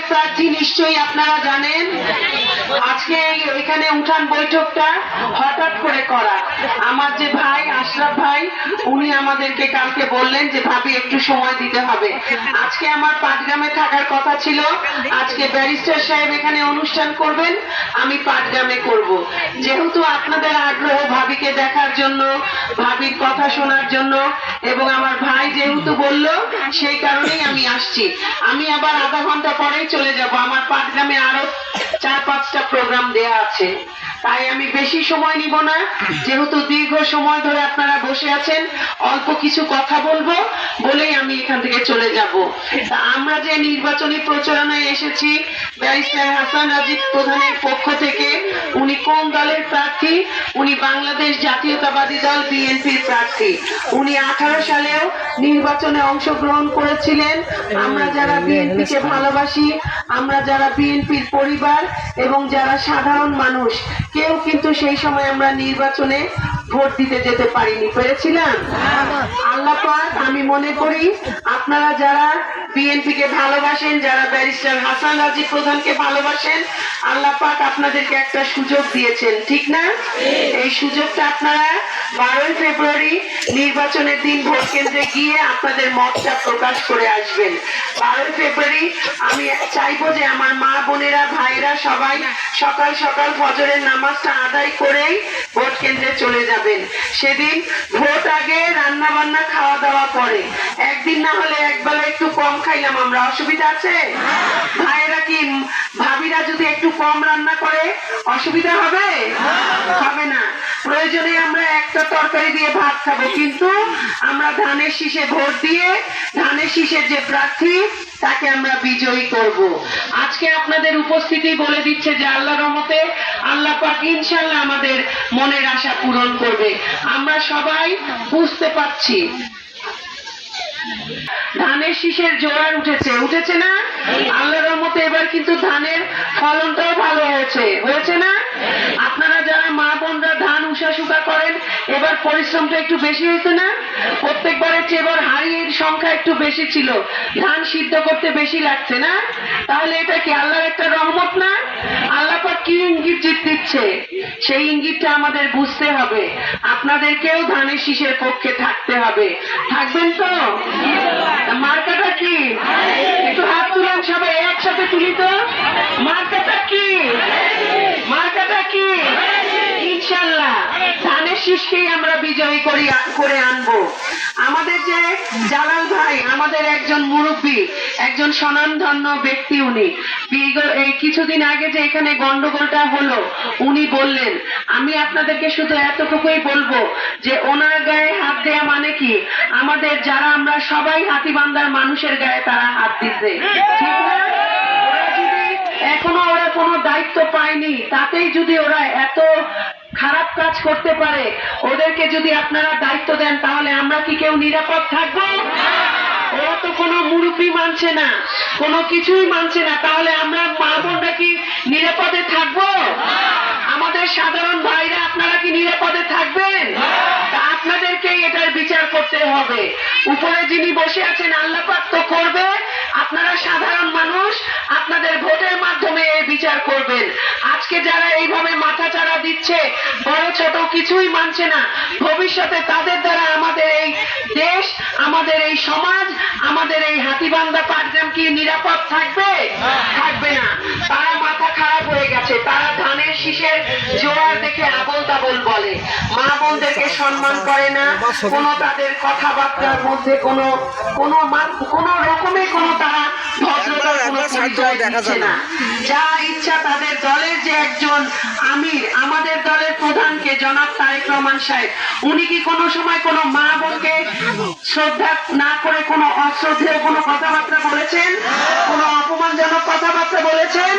প্রার্থী নিশ্চয়ই আপনারা জানেন। আজকে এখানে উঠান বৈঠকটা হঠাৎ করে করা। আমার যে ভাই আশরাফ ভাই, উনি আমাদেরকে কালকে বললেন যে ভাবি একটু সময় দিতে হবে। আজকে আমার পাটগ্রামে থাকার কথা ছিল, আজকে ব্যারিস্টার সাহেব এখানে অনুষ্ঠান করবেন, আমি পাটগ্রামে করব। যেহেতু আপনাদের আগ্রহ ভাবিকে দেখার জন্য, ভাবির কথা শোনার জন্য, এবং আমার ভাই যেহেতু বলল, সেই কারণেই আমি আসছি। আমি আবার আধা ঘন্টা পরেই চলে যাব। আমার পাটগ্রামে আরো 4-5টা প্রোগ্রাম দেয়া আছে, তাই আমি বেশি সময় নিব না। যেহেতু দীর্ঘ সময় ধরে আপনারা বসে আছেন, অল্প কিছু কথা বলবো বলেই আমি এখান থেকে চলে যাব। তা আমরা যে নির্বাচনী প্রচারণায় এসেছি, ব্যারিস্টার হাসান রাজীব প্রধানের পক্ষ থেকে, উনি কোন দলের প্রার্থী? উনি বাংলাদেশ জাতীয়তাবাদী দল বিএনপির প্রার্থী। উনি 18 সালেও নির্বাচনে অংশগ্রহণ করেছিলেন। আমরা যারা বিএনপিকে ভালোবাসি, আমরা যারা বিএনপির পরিবার এবং যারা সাধারণ মানুষ, কেউ কিন্তু সেই সময় আমরা নির্বাচনে ভোট দিতে যেতে পারিনি। পেরেছিলাম? আল্লাহ পাক, আমি মনে করি আপনারা যারা বিএনপিকে ভালোবাসেন, যারা ব্যারিস্টার হাসান রাজীব প্রধানকে ভালোবাসেন, আল্লাহ পাক আপনাদেরকে একটা সুযোগ দিয়েছেন, ঠিক না? এই সুযোগটা আপনারা 12 ফেব্রুয়ারি নির্বাচনের দিন ভোট কেন্দ্রে গিয়ে আপনাদের মতটা প্রকাশ করে আসবেন। 12 ফেব্রুয়ারি আমি চাইবো যে আমার মা বোনেরা, ভাইরা সবাই সকাল সকাল ফজরের নামাজটা আদায় করেই ভোট কেন্দ্রে চলে যাবেন। সেদিন ভোট আগে, রান্না বান্না খাওয়া দাওয়া পরে। একদিন না হলে একবেলা একটু কম খাইলাম আমরা, অসুবিধা আছে? ভাইয়েরা কি, ভাবিরা যদি একটু কম রান্না করে অসুবিধা হবে? হবে না। প্রয়োজনে আমরা একটা তরকারি দিয়ে ভাত খাবো, কিন্তু আমরা ধানের শীষে ভোট দিয়ে ধানের শীষের যে প্রার্থী তাকে আমরা বিজয়ী করব। আজকে আপনাদের উপস্থিতি বলে দিচ্ছে যে আল্লাহর রহমতে আল্লাহ পাক ইনশাআল্লাহ আমাদের মনের আশা পূরণ করবে। আমরা সবাই বুঝতে পারছি ধানের শীষের জোয়ার উঠেছে, উঠেছে না? আল্লাহর রহমতে এবার কিন্তু ধানের ফলনটাও ভালো হয়েছে, হয়েছে না? আপনারা যারা মা বোনরা ধান উষা করেন, এবার পরিশ্রমটা একটু বেশি হয়েছে না? প্রত্যেকবারের চেয়ে এবার হাড়ির সংখ্যা একটু বেশি ছিল, ধান সিদ্ধ করতে বেশি লাগছে না? তাহলে এটা কি আল্লাহর একটা রহমত না? আল্লাহ পাক কি ইঙ্গিত দিচ্ছে, সেই ইঙ্গিতটা আমাদের বুঝতে হবে। আপনাদেরকেও ধানের শীষের পক্ষে থাকতে হবে। থাকবেন তো? মার্কাটা কি? একটু হাত তুলেন সবাই, একসাথে তুলি তো। মার্কাটা কি? মার্কাটা কি? ইনশাআল্লাহ ধানের শীষকেই আমরা বিজয়ী করে আনবো। আমাদের যে জালাল ভাই, আমাদের একজন মুরব্বী, একজন স্বনামধন্য ব্যক্তি, উনি এই কিছুদিন আগে যে এখানে গন্ডগোলটা হলো, উনি বললেন, আমি আপনাদেরকে শুধু এতটুকুই বলবো যে ওনার গায়ে হাত দেয়া মানে কি, আমাদের যারা আমরা সবাই হাতীবান্ধার মানুষের গায়ে তারা হাত দিচ্ছে, ঠিক না? এখনো ওরা কোনো দায়িত্ব পায়নি, তাতেই যদি ওরা এত খারাপ কাজ করতে পারে, ওদেরকে যদি আপনারা দায়িত্ব দেন, তাহলে আমরা কি কেউ নিরাপদ থাকবো? ওরা তো কোনো মুরব্বী মানছে না, কোনো কিছুই মানছে না, তাহলে আমরা মা বোনরা কি নিরাপদে থাকবো? আমাদের সাধারণ ভাইরা আপনারা কি নিরাপদে থাকবেন? আপনাদেরকেই এটার বিচার করতে হবে। উপরে যিনি বসে আছেন আল্লাহ পাক তো করবে, আপনারা সাধারণ মানুষ আপনাদের ভোটের মাধ্যমে এই বিচার করবেন। আজকে যারা এইভাবে মাথাচাড়া দিচ্ছে, বড় ছোট কিছুই মানছে না, ভবিষ্যতে তাদের দ্বারা আমাদের এই দেশ, আমাদের এই সমাজ, আমাদের এই হাতীবান্ধা পাটগ্রাম কি নিরাপদ থাকবে? থাকবে না। তারা মাথা খারাপ হয়ে গেছে, তারা ধানের শীষের জোয়ার দেখে আবোল তাবোল বলে, মা বোনদেরকে সম্মান করে না, কোনো তাদের কথাবার্তার মধ্যে কোনো রকমে কোনো তারা ভদ্রতার কোনো পরিচয় দিচ্ছে না। যা ইচ্ছা তাদের দলের যে একজন আমির, আমাদের দলের প্রধানকে জনাব তারেক রহমান সাহেব, উনি কি কোনো সময় কোনো মা বোনকে শ্রদ্ধা না করে কোনো অশ্রদ্ধেয় কোনো কথাবার্তা বলেছেন? কোনো অপমানজনক কথাবার্তা বলেছেন?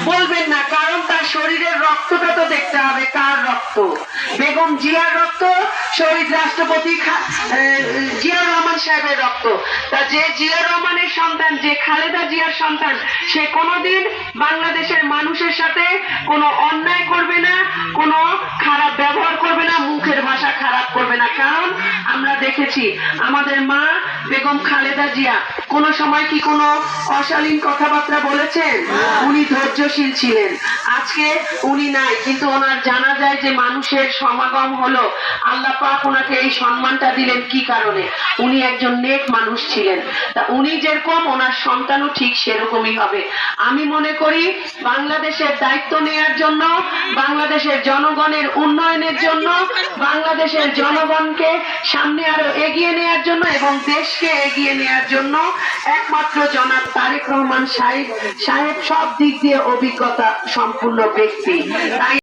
বলবেন না, কারণ তার শরীরের রক্তটা তো দেখতে হবে কার রক্ত। বেগম জিয়ার রক্ত, শহীদ রাষ্ট্রপতি জিয়া রহমান সাহেবের রক্ত। তা যে জিয়া রহমানের সন্তান, যে খালেদা জিয়ার সন্তান, সে কোনোদিন বাংলাদেশের মানুষের সাথে কোনো অন্যায় করবে না, কোনো খারাপ ব্যবহার করবে না, মুখের ভাষা খারাপ করবে না। কারণ আমরা দেখেছি আমাদের মা বেগম খালেদা জিয়া কোন সময় কি কোনো অশালীন কথাবার্তা বলেছেন? উনি ধৈর্যশীল ছিলেন। আজকে উনি নাই, কিন্তু ওনার জানা যায় যে মানুষের সমাগম হলো, আল্লাহ পাক ওনাকে এই সম্মানটা দিলেন কি কারণে? উনি একজন নেক মানুষ ছিলেন। তা উনি যেরকম, ওনার সন্তানও ঠিক সেরকমই হবে। আমি মনে করি বাংলাদেশের দায়িত্ব নেয়ার জন্য, বাংলাদেশের জনগণের উন্নয়নের জন্য, বাংলাদেশের জনগণকে সামনে আরো এগিয়ে নেয়ার জন্য এবং দেশকে এগিয়ে নেয়ার জন্য একমাত্র জনাব তারেক রহমান সাহেব সব দিক দিয়ে অভিজ্ঞতা সম্পূর্ণ ব্যক্তি। তাই